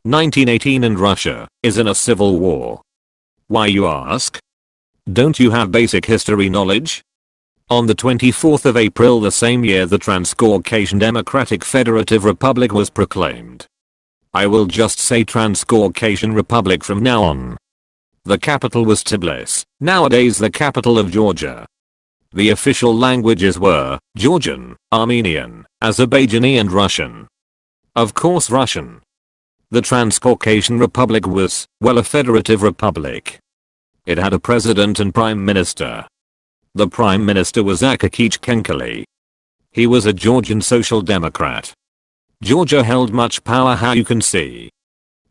1918 and Russia is in a civil war. Why, you ask? Don't you have basic history knowledge? On the 24th of April the same year, the Transcaucasian Democratic Federative Republic was proclaimed. I will just say Transcaucasian Republic from now on. The capital was Tbilisi, nowadays the capital of Georgia. The official languages were Georgian, Armenian, Azerbaijani and Russian. Of course Russian. The Transcaucasian Republic was, well, a federative republic. It had a president and prime minister. The prime minister was Kenkeli. He was a Georgian social democrat. Georgia held much power, how you can see.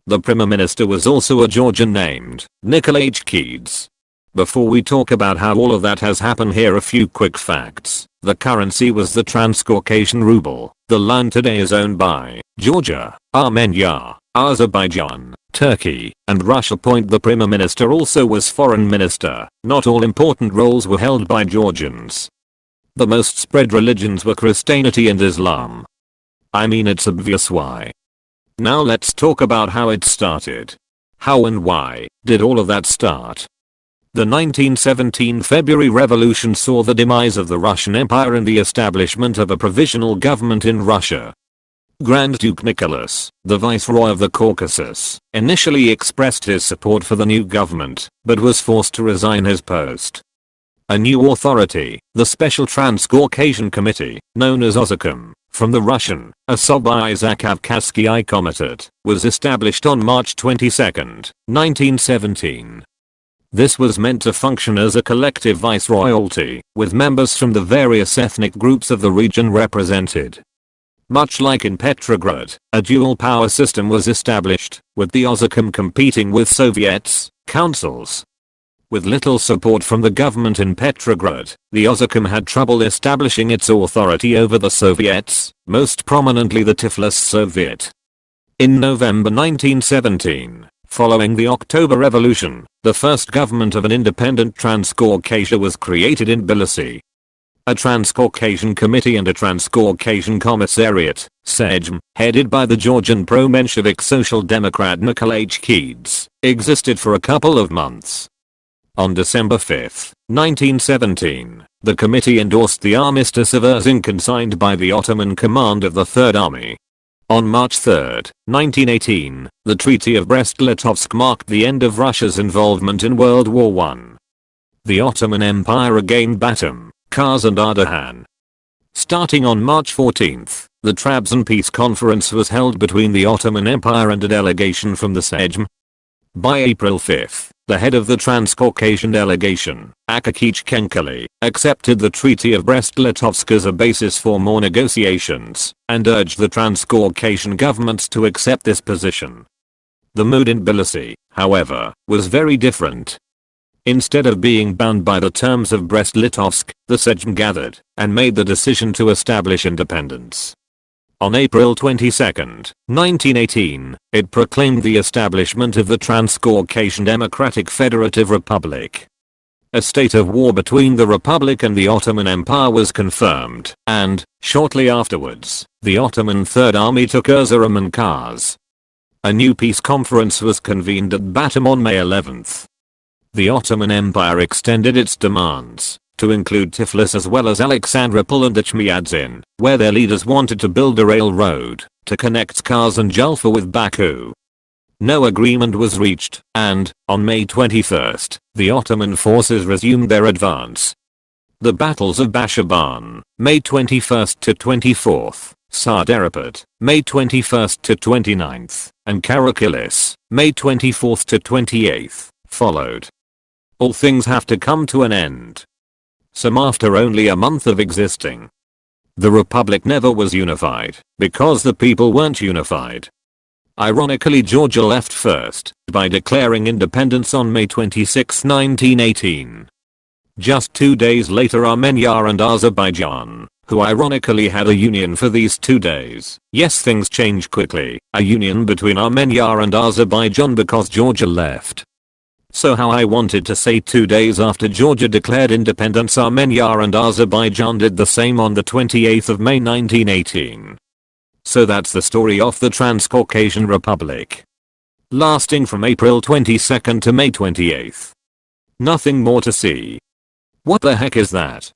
The prime minister was also a Georgian named Keeds. Before we talk about how all of that has happened, here a few quick facts. The currency was the Transcaucasian ruble. The land today is owned by Georgia, Armenia, Azerbaijan, Turkey, and Russia. The prime minister also was foreign minister. Not all important roles were held by Georgians. The most spread religions were Christianity and Islam. I mean, it's obvious why. Now let's talk about how it started. How and why did all of that start? The 1917 February Revolution saw the demise of the Russian Empire and the establishment of a provisional government in Russia. Grand Duke Nicholas, the Viceroy of the Caucasus, initially expressed his support for the new government, but was forced to resign his post. A new authority, the Special Transcaucasian Committee, known as OSACOM, from the Russian, Особый Transcaucasian Komitet, was established on March 22, 1917. This was meant to function as a collective viceroyalty, with members from the various ethnic groups of the region represented. Much like in Petrograd, a dual power system was established, with the OSACOM competing with Soviets, councils. With little support from the government in Petrograd, the OSACOM had trouble establishing its authority over the Soviets, most prominently the Tiflis Soviet. In November 1917, following the October Revolution, the first government of an independent Transcaucasia was created in Tbilisi. A Transcaucasian Committee and a Transcaucasian Commissariat, SEJM, headed by the Georgian pro-Menshevik Social Democrat Keeds, existed for a couple of months. On December 5, 1917, the committee endorsed the Armistice of Erzincan signed by the Ottoman Command of the Third Army. On March 3, 1918, the Treaty of Brest-Litovsk marked the end of Russia's involvement in World War I. The Ottoman Empire regained Batum, Kars and Ardahan. Starting on March 14, the Trabzon Peace Conference was held between the Ottoman Empire and a delegation from the SEJM. By April 5, the head of the Transcaucasian delegation, Kenkeli, accepted the Treaty of Brest-Litovsk as a basis for more negotiations, and urged the Transcaucasian governments to accept this position. The mood in Tbilisi, however, was very different. Instead of being bound by the terms of Brest-Litovsk, the SEJM gathered, and made the decision to establish independence. On April 22, 1918, it proclaimed the establishment of the Transcaucasian Democratic Federative Republic. A state of war between the Republic and the Ottoman Empire was confirmed, and, shortly afterwards, the Ottoman Third Army took Erzurum and Kars. A new peace conference was convened at Batum on May 11. The Ottoman Empire extended its demands to include Tiflis as well as Alexandropol and Ichmiadzin, where their leaders wanted to build a railroad to connect Kars and Julfa with Baku. No agreement was reached, and, on May 21, the Ottoman forces resumed their advance. The battles of Bashaban, May 21 to 24, Sardarapet, May 21 to 29, and Karakilis, May 24 to 28, followed. All things have to come to an end. Some after only a month of existing. The Republic never was unified, because the people weren't unified. Ironically, Georgia left first, by declaring independence on May 26, 1918. Just 2 days later, Armenia and Azerbaijan, who ironically had a union for these 2 days. Yes, things change quickly. A union between Armenia and Azerbaijan because Georgia left. So how I wanted to say 2 days after Georgia declared independence, Armenia and Azerbaijan did the same on the 28th of May 1918. So that's the story of the Transcaucasian Republic. lasting from April 22nd to May 28th. Nothing more to see. What the heck is that?